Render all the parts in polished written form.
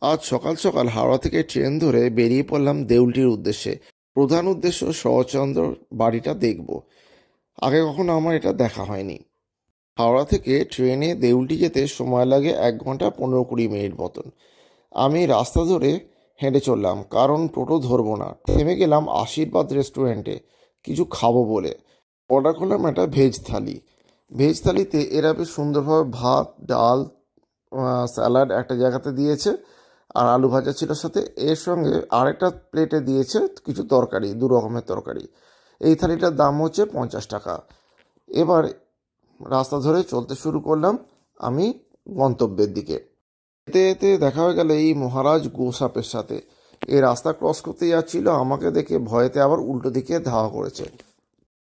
আজ সকাল সকাল হাওড়া থেকে ট্রেন ধরে বেরিয়ে পড়লাম দেউলটির উদ্দেশ্যে। প্রধান উদ্দেশ্য শরৎচন্দ্র বাড়িটা দেখব। আগে কখনো আমার এটা দেখা হয়নি। হাওড়া থেকে ট্রেনে দেউলটি যেতে সময় লাগে 1 ঘন্টা 15-20 মিনিট মতন। আমি রাস্তা ধরে হেঁটে চললাম, কারণ টোটো ধরবো না। থেমে গেলাম আশীর্বাদ রেস্টুরেন্টে কিছু খাবো বলে। অর্ডার করলাম একটা ভেজ থালি। ভেজ থালিতে এরা বেশ সুন্দরভাবে ভাত, ডাল, স্যালাড একটা জায়গাতে দিয়েছে, আর আলু ভাজা ছিল সাথে। এর সঙ্গে আরেকটা প্লেটে দিয়েছে কিছু তরকারি, 2 রকমের তরকারি। এই থালিটার দাম হচ্ছে 50 টাকা। এবার রাস্তা ধরে চলতে শুরু করলাম আমি গন্তব্যের দিকে। এতে এতে দেখা হয়ে গেল এই মহারাজ গোসাপের সাথে। এই রাস্তা ক্রস করতে যাচ্ছিল, আমাকে দেখে ভয়েতে আবার উল্টো দিকে ধাওয়া করেছে।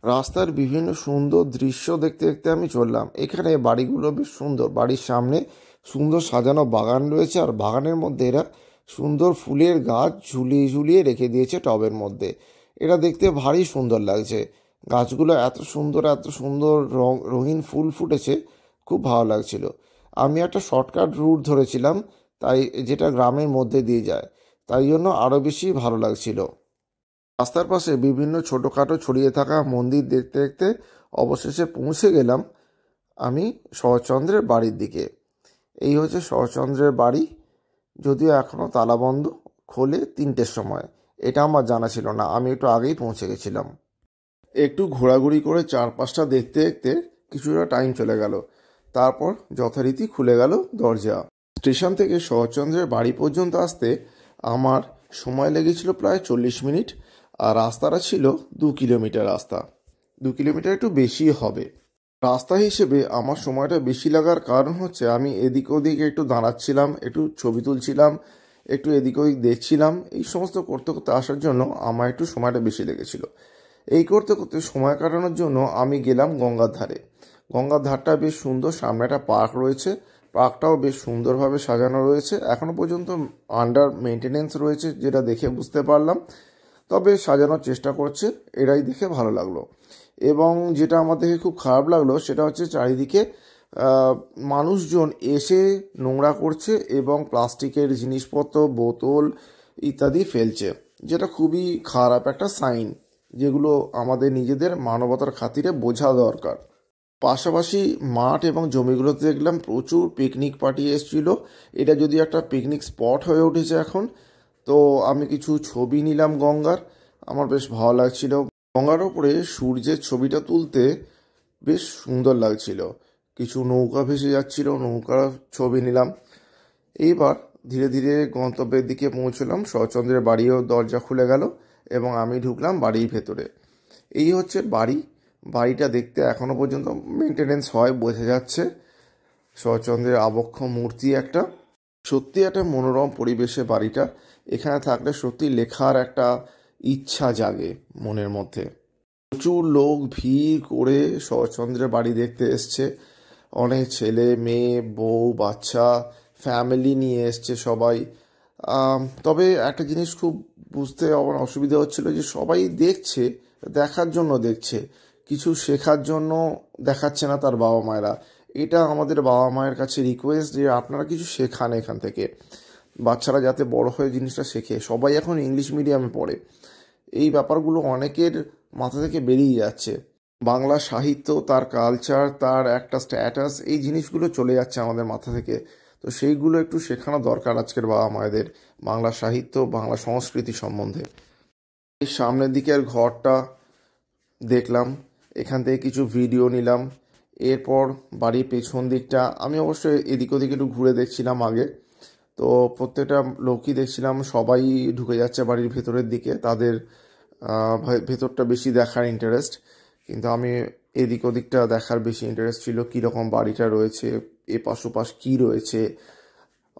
রাস্তার বিভিন্ন সুন্দর দৃশ্য দেখতে দেখতে আমি চললাম। এখানে বাড়িগুলো বেশ সুন্দর। বাড়ির সামনে সুন্দর সাজানো বাগান রয়েছে, আর বাগানের মধ্যে এরা সুন্দর ফুলের গাছ ঝুলিয়ে ঝুলিয়ে রেখে দিয়েছে টবের মধ্যে। এটা দেখতে ভারী সুন্দর লাগছে। গাছগুলো এত সুন্দর, এত সুন্দর রঙিন ফুল ফুটেছে, খুব ভালো লাগছিল। আমি একটা শর্টকাট রুট ধরেছিলাম, তাই যেটা গ্রামের মধ্যে দিয়ে যায়, তাই জন্য আরও বেশি ভালো লাগছিল। রাস্তার পাশে বিভিন্ন ছোটোখাটো ছড়িয়ে থাকা মন্দির দেখতে দেখতে অবশেষে পৌঁছে গেলাম আমি শরৎচন্দ্রের বাড়ির দিকে। এই হচ্ছে শরৎচন্দ্রের বাড়ি। যদিও এখনও তালাবন্ধ, খোলে 3টের সময়। এটা আমার জানা ছিল না, আমি একটু আগেই পৌঁছে গেছিলাম। একটু ঘোরাঘুরি করে চারপাশটা দেখতে দেখতে কিছুটা টাইম চলে গেল। তারপর যথারীতি খুলে গেল দরজা। স্টেশন থেকে শরৎচন্দ্রের বাড়ি পর্যন্ত আসতে আমার সময় লেগেছিল প্রায় 40 মিনিট। আর রাস্তাটা ছিল 2 কিলোমিটার রাস্তা। 2 কিলোমিটার একটু বেশি হবে। রাস্তা হিসেবে আমার সময়টা বেশি লাগার কারণ হচ্ছে আমি এদিক ওদিক একটু দাঁড়াচ্ছিলাম, একটু ছবি তুলছিলাম, একটু এদিক ওদিক দেখছিলাম। এই সমস্ত করতে করতে আসার জন্য আমার একটু সময়টা বেশি লেগেছিল। এই করতে করতে সময় কাটানোর জন্য আমি গেলাম গঙ্গার ধারে। গঙ্গার ধারটা বেশ সুন্দর, সামনে একটা পার্ক রয়েছে। পার্কটাও বেশ সুন্দরভাবে সাজানো রয়েছে। এখনও পর্যন্ত আন্ডার মেনটেনেন্স রয়েছে, যেটা দেখে বুঝতে পারলাম। তবে সাজানোর চেষ্টা করছে, এরাই দেখে ভালো লাগলো। এবং যেটা আমার দেখে খুব খারাপ লাগলো সেটা হচ্ছে চারিদিকে মানুষজন এসে নোংরা করছে এবং প্লাস্টিকের জিনিসপত্র, বোতল ইত্যাদি ফেলছে, যেটা খুবই খারাপ একটা সাইন, যেগুলো আমাদের নিজেদের মানবতার খাতিরে বোঝা দরকার। পাশাপাশি মাঠ এবং জমিগুলোতে দেখলাম প্রচুর পিকনিক পার্টি এসেছিল। এটা যদি একটা পিকনিক স্পট হয়ে উঠেছে এখন। তো আমি কিছু ছবি নিলাম গঙ্গার, আমার বেশ ভালো লাগছিল। গঙ্গার ওপরে সূর্যের ছবিটা তুলতে বেশ সুন্দর লাগছিল। কিছু নৌকা ভেসে যাচ্ছিল, নৌকার ছবি নিলাম। এইবার ধীরে ধীরে গন্তব্যের দিকে পৌঁছলাম। শরৎচন্দ্রের বাড়িও দরজা খুলে গেল এবং আমি ঢুকলাম বাড়ির ভেতরে। এই হচ্ছে বাড়ি। বাড়িটা দেখতে এখনও পর্যন্ত মেনটেনেন্স হয়, বোঝা যাচ্ছে। শরৎচন্দ্রের আবক্ষ মূর্তি একটা। সত্যি একটা মনোরম পরিবেশে বাড়িটা। এখানে থাকলে সত্যি লেখার একটা ইচ্ছা জাগে মনের মধ্যে। প্রচুর লোক ভিড় করে শরৎচন্দ্রের বাড়ি দেখতে এসছে। অনেক ছেলে মেয়ে, বউ বাচ্চা, ফ্যামিলি নিয়ে এসছে সবাই। তবে একটা জিনিস খুব বুঝতে আমার অসুবিধা হচ্ছিল, যে সবাই দেখছে, দেখার জন্য দেখছে, কিছু শেখার জন্য দেখাচ্ছে না তার বাবা মায়েরা। এটা আমাদের বাবা মায়ের কাছে রিকোয়েস্ট, যে আপনারা কিছু শেখান এখান থেকে, বাচ্চারা যাতে বড় হয়ে জিনিসটা শেখে। সবাই এখন ইংলিশ মিডিয়ামে পড়ে। এই ব্যাপারগুলো অনেকের মাথা থেকে বেরিয়ে যাচ্ছে। বাংলা সাহিত্য, তার কালচার, তার একটা স্ট্যাটাস, এই জিনিসগুলো চলে যাচ্ছে আমাদের মাথা থেকে। তো সেইগুলো একটু শেখানো দরকার আজকের বাবা মায়েদের, বাংলা সাহিত্য, বাংলা সংস্কৃতি সম্বন্ধে। এই সামনের দিকের ঘরটা দেখলাম, এখান থেকে কিছু ভিডিও নিলাম। এরপর বাড়ির পেছন দিকটা আমি অবশ্যই এদিক ওদিক একটু ঘুরে দেখছিলাম আগে। তো প্রত্যেকটা লোকই দেখছিলাম সবাই ঢুকে যাচ্ছে বাড়ির ভেতরের দিকে, তাদের ভেতরটা বেশি দেখার ইন্টারেস্ট। কিন্তু আমি এদিক ওদিকটা দেখার বেশি ইন্টারেস্ট ছিল, কীরকম বাড়িটা রয়েছে, এপাশ ওপাশ কী রয়েছে।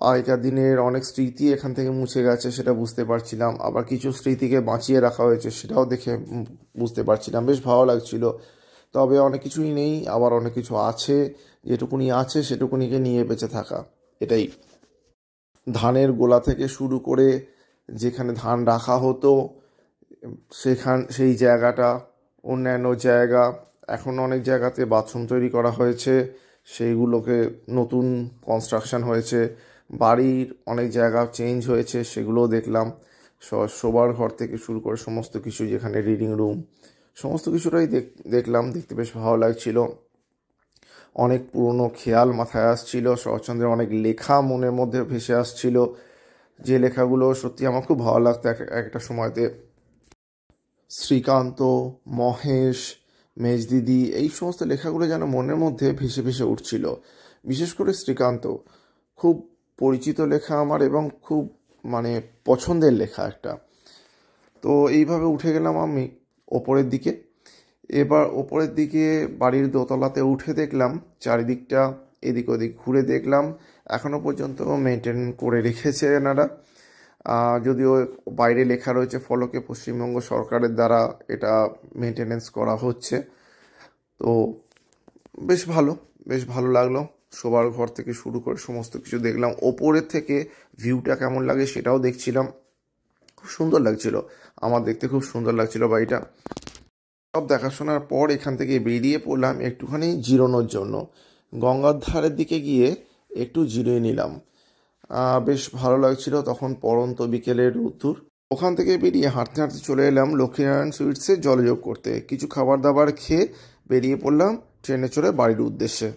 আগেকার দিনের অনেক স্মৃতি এখান থেকে মুছে গেছে, সেটা বুঝতে পারছিলাম। আবার কিছু স্মৃতিকে বাঁচিয়ে রাখা হয়েছে, সেটাও দেখে বুঝতে পারছিলাম। বেশ ভালো লাগছিল। তবে অনেক কিছুই নেই, আবার অনেক কিছু আছে। যেটুকুনি আছে সেটুকুনিকে নিয়ে বেঁচে থাকা, এটাই। ধানের গোলা থেকে শুরু করে যেখানে ধান রাখা হতো, সেই জায়গাটা, অন্যান্য জায়গা, এখন অনেক জায়গাতে বাথরুম তৈরি করা হয়েছে, সেইগুলোকে নতুন কনস্ট্রাকশন হয়েছে। বাড়ির অনেক জায়গা চেঞ্জ হয়েছে, সেগুলোও দেখলাম। শোবার ঘর থেকে শুরু করে সমস্ত কিছু, যেখানে রিডিং রুম, সমস্ত কিছুটাই দেখলাম। দেখতে বেশ ভালো লাগছিল। অনেক পুরনো খেয়াল মাথায় আসছিল, শরৎচন্দ্রের অনেক লেখা মনের মধ্যে ভেসে আসছিল, যে লেখাগুলো সত্যি আমার খুব ভালো লাগতো একটা সময়তে। শ্রীকান্ত, মহেশ, মেজদিদি, এই সমস্ত লেখাগুলো যেন মনের মধ্যে ভেসে ভেসে উঠছিল। বিশেষ করে শ্রীকান্ত খুব পরিচিত লেখা আমার, এবং খুব মানে পছন্দের লেখা একটা। তো এইভাবে উঠে গেলাম আমি ওপরের দিকে। এবার ওপরের দিকে বাড়ির দোতলাতে উঠে দেখলাম চারিদিকটা এদিক ওদিক ঘুরে দেখলাম। এখনও পর্যন্ত মেনটেন করে রেখেছে এনারা, যদিও বাইরে লেখা রয়েছে ফলকে পশ্চিমবঙ্গ সরকারের দ্বারা এটা মেনটেনেন্স করা হচ্ছে। তো বেশ ভালো, বেশ ভালো লাগলো। শোবার ঘর থেকে শুরু করে সমস্ত কিছু দেখলাম। ওপরের থেকে ভিউটা কেমন লাগে সেটাও দেখছিলাম। খুব সুন্দর লাগছিল, আমার দেখতে খুব সুন্দর লাগছিল বাড়িটা। সব দেখাশোনার পর এখান থেকে বেরিয়ে পড়লাম একটুখানি জিরানোর জন্য। গঙ্গার ধারের দিকে গিয়ে একটু জিরিয়ে নিলাম। বেশ ভালো লাগছিল তখন, পড়ন্ত বিকেলের রোদ্দুর। ওখান থেকে বেরিয়ে হাঁটতে হাঁটতে চলে এলাম লক্ষ্মীনারায়ণ সুইটসে জলযোগ করতে। কিছু খাবার দাবার খেয়ে বেরিয়ে পড়লাম ট্রেনে চড়ে বাড়ির উদ্দেশ্যে।